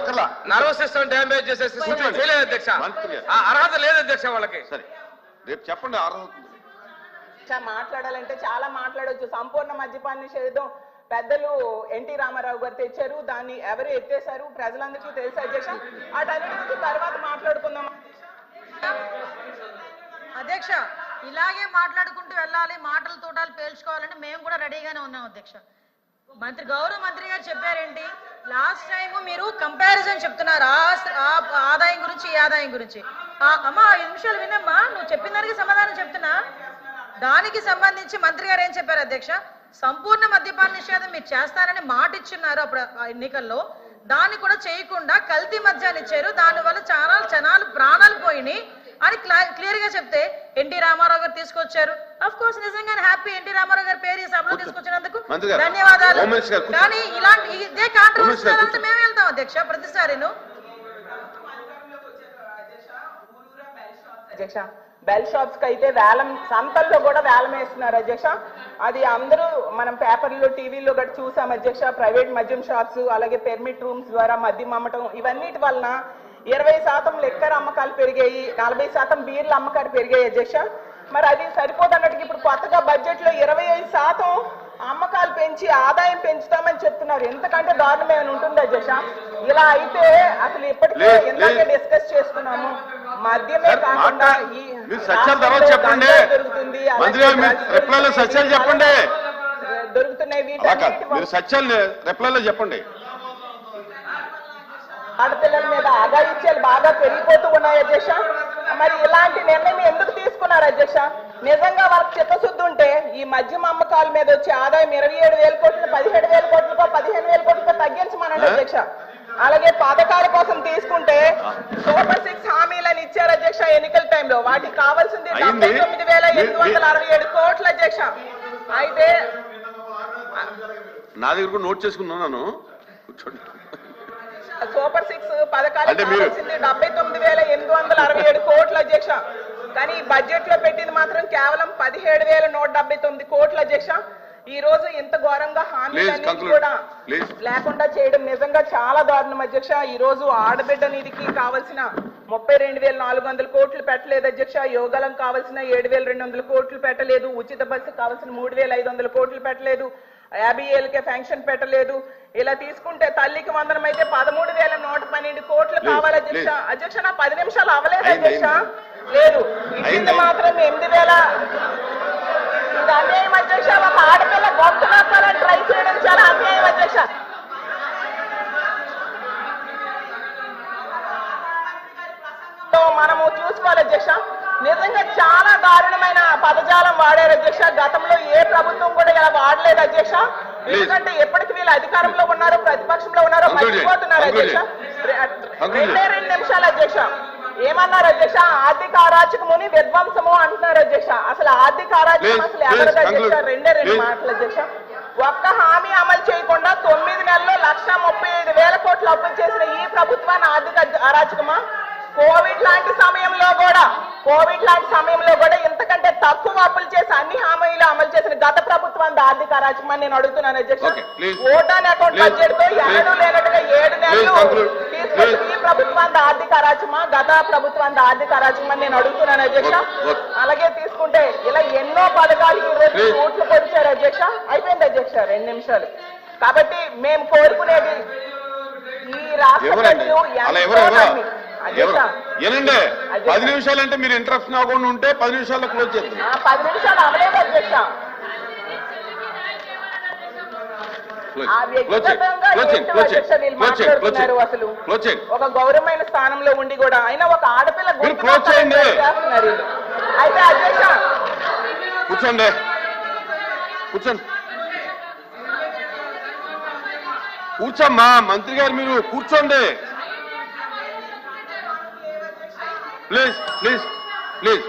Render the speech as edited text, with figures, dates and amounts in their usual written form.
అక్కర్లా nervous system damage చేసే system చేయలేదు అధ్యక్ష. అర్హత లేదు అధ్యక్ష వాళ్ళకి. సరే రేపు చెప్పండి అర్హత. మాట్లాడాలంటే చాలా మాట్లాడొచ్చు. సంపూర్ణ మద్యపాన నిషేధం పెద్దలు ఎన్టీ రామారావు గారు తెచ్చారు, దాన్ని ఎవరు ఎత్తేసారు ప్రజలందరికీ తెలుసు అధ్యక్ష. అటన్నిటి తర్వాత మాట్లాడుకుందాం అధ్యక్ష. ఇలాగే మాట్లాడుకుంటూ వెళ్ళాలి, మాటలు తోటాలు పేల్చుకోవాలంటే మేము కూడా రెడీగానే ఉన్నాం అధ్యక్ష. గౌరవ మంత్రి గారు చెప్పారేంటి లాస్ట్ టైం మీరు కంపారిజన్ చెప్తున్నారు ఆదాయం గురించి ఈ ఆదాయం గురించి. అమ్మా 5 నిమిషాలు వినమ్మా, నువ్వు చెప్పిన దానికి సమాధానం చెప్తున్నా. దానికి సంబంధించి మంత్రి గారు ఏం చెప్పారు అధ్యక్ష, సంపూర్ణ మద్యపాన నిషేధం మీరు చేస్తారని మాట ఇచ్చున్నారు అప్పుడు ఎన్నికల్లో. దాన్ని కూడా చేయకుండా కల్తీ మద్యాన్ని ఇచ్చారు, దానివల్ల చాలా జనాలు ప్రాణాలు పోయినాయి అని క్లియర్ గా చెప్తే ఎన్టీ రామారావు గారు తీసుకొచ్చారు. అఫ్ కోర్స్ నిజంగానే హ్యాపీ ఎన్టీ రామారావు గారు పేరు ఈ సభలో తీసుకొచ్చినందుకు ధన్యవాదాలు. కానీ ఇలాంటి ఇదే కాంట్రవర్సీ అంటే మేము వెళ్తాం అధ్యక్ష ప్రతిసారిను. అధ్యక్ష బెల్ షాప్స్ కి అయితే వేలం, సంతల్లో కూడా వేలం వేస్తున్నారు అధ్యక్ష. అది అందరూ మనం పేపర్లో టీవీలో కూడా చూసాం అధ్యక్ష. ప్రైవేట్ మద్యం షాప్స్ అలాగే పెర్మిట్ రూమ్స్ ద్వారా మద్యం అమ్మటం ఇవన్నిటి వలన 20% లిక్కర్ అమ్మకాలు పెరిగాయి, 40% బీర్ల అమ్మకాలు పెరిగాయి అధ్యక్ష. మరి అది సరిపోదన్నట్టుగా ఇప్పుడు కొత్తగా బడ్జెట్ లో 25% అమ్మకాలు పెంచి ఆదాయం పెంచుతామని చెప్తున్నారు. ఎంతకంటే దారుణం ఏమైనా ఉంటుంది అధ్యక్ష? ఇలా అయితే అసలు ఇప్పటికే ఎందాకే డిస్కస్ చేసుకున్నాము, మద్యమే కాకుండా దొరుకుతున్నాయి చెప్పండి. ఆడపిల్లల మీద అఘాయిత్యాలు బాగా పెరిగిపోతూ ఉన్నాయి అధ్యక్ష. మరి ఇలాంటి నిర్ణయం ఎందుకు తీసుకున్నారు అధ్యక్ష? నిజంగా వాళ్ళకి చిత్తశుద్ధి ఉంటే ఈ మద్యం అమ్మకాల మీద వచ్చే ఆదాయం 27,000 కోట్లు 17,000 కోట్లకో 15,000 కోట్లకో తగ్గించమనండి అధ్యక్ష. అలాగే పథకాల కోసం తీసుకుంటే సూపర్ 6 హామీలను ఇచ్చారు అధ్యక్ష ఎన్నికల టైంలో. వాటికి కావాల్సింది 79,867 కోట్ల అధ్యక్ష. అయితే నా దగ్గర నోట్ చేసుకున్నాను. సూపర్ 6 పథకాలకు కావాల్సింది 79,867 కోట్ల అధ్యక్ష. కానీ బడ్జెట్ లో పెట్టింది మాత్రం కేవలం 17,179 కోట్ల అధ్యక్ష. ఈ రోజు ఇంత ఘోరంగా హామీలన్నీ కూడా లేకుండా చేయడం నిజంగా చాలా దారుణం అధ్యక్ష. ఈ రోజు ఆడబిడ్డ నిధికి కావాల్సిన 32,400 కోట్లు పెట్టలేదు అధ్యక్ష. యోగలం కావాల్సిన 7,200 కోట్లు పెట్టలేదు. ఉచిత బస్సు కావాల్సిన 3,500 కోట్లు పెట్టలేదు. 50 ఏళ్ళకే ఫంక్షన్ పెట్టలేదు. ఇలా తీసుకుంటే తల్లికి వందనం అయితే 13,112 కోట్లు కావాలి అధ్యక్ష. అధ్యక్ష నా 10 నిమిషాలు అవ్వలేదు అధ్యక్ష. లేదు ఇచ్చింది మాత్రం 8,000. ఇది అన్యాయం అధ్యక్ష. ఒక ఆడపిల్ల గొంతు నొక్కాలని ట్రై చేయడం చాలా అన్యాయం అధ్యక్ష. మనము చూసుకోవాలి అధ్యక్ష. నిజంగా చాలా దారుణమైన పదజాలం వాడారు అధ్యక్ష. గతంలో ఏ ప్రభుత్వం కూడా ఇలా వాడలేదు అధ్యక్ష. ఎందుకంటే ఎప్పటికి వీళ్ళు అధికారంలో ఉన్నారో ప్రతిపక్షంలో ఉన్నారో మర్చిపోతున్నారు అధ్యక్ష. 2 నిమిషాలు అధ్యక్ష. ఏమన్నారు అధ్యక్ష? ఆర్థిక అరాచకముని విధ్వంసము అంటున్నారు అధ్యక్ష. అసలు ఆర్థిక అరాచకం అసలు ఎవరు అధ్యక్ష? 2 మాటలు అధ్యక్ష. ఒక్క హామీ అమలు చేయకుండా 9 నెలల్లో 1,35,000 కోట్లు అప్పులు చేసిన ఈ ప్రభుత్వాన్ని ఆర్థిక అరాచకమా? కోవిడ్ లాంటి సమయంలో కూడా ఇంతకంటే తక్కువ అప్పులు చేసి అన్ని హామీలు అమలు చేసిన గత ప్రభుత్వాన్ని ఆర్థిక అరాచకమని నేను అడుగుతున్నాను అధ్యక్ష. ఓటాన్ అకౌంట్ బడ్జెట్ తో ఎన్నడూ లేనట్టుగా 7 నెలలు తీసుకొచ్చి ఈ ప్రభుత్వాన్ని ఆర్థిక అరాచకమా గత ప్రభుత్వాన్ని ఆర్థిక అరాచకమని నేను అడుగుతున్నాను అధ్యక్ష. అలాగే తీసుకుంటే ఇలా ఎన్నో పథకాలు ఈ రోజు ఓట్లు పొడిచారు అధ్యక్ష. అయిపోయింది అధ్యక్ష 2 నిమిషాలు. కాబట్టి మేము కోరుకునేది ఈ రాష్ట్ర ప్రజలు ఏనండి 10 నిమిషాలు అంటే మీరు ఇంటరప్షన్ అవ్వకుండా ఉంటే 10 నిమిషాల్లో క్లోజ్ చేస్తాం. 10 నిమిషాలు అవ్వలేదు అధ్యక్ష. అసలు ఒక గౌరవమైన స్థానంలో ఉండి కూడా అయినా ఒక ఆడపిల్ల చేస్తున్నారు. అయితే అధ్యక్ష కూర్చోండి కూర్చోమ్మా మంత్రి గారు మీరు కూర్చోండి ప్లీజ్.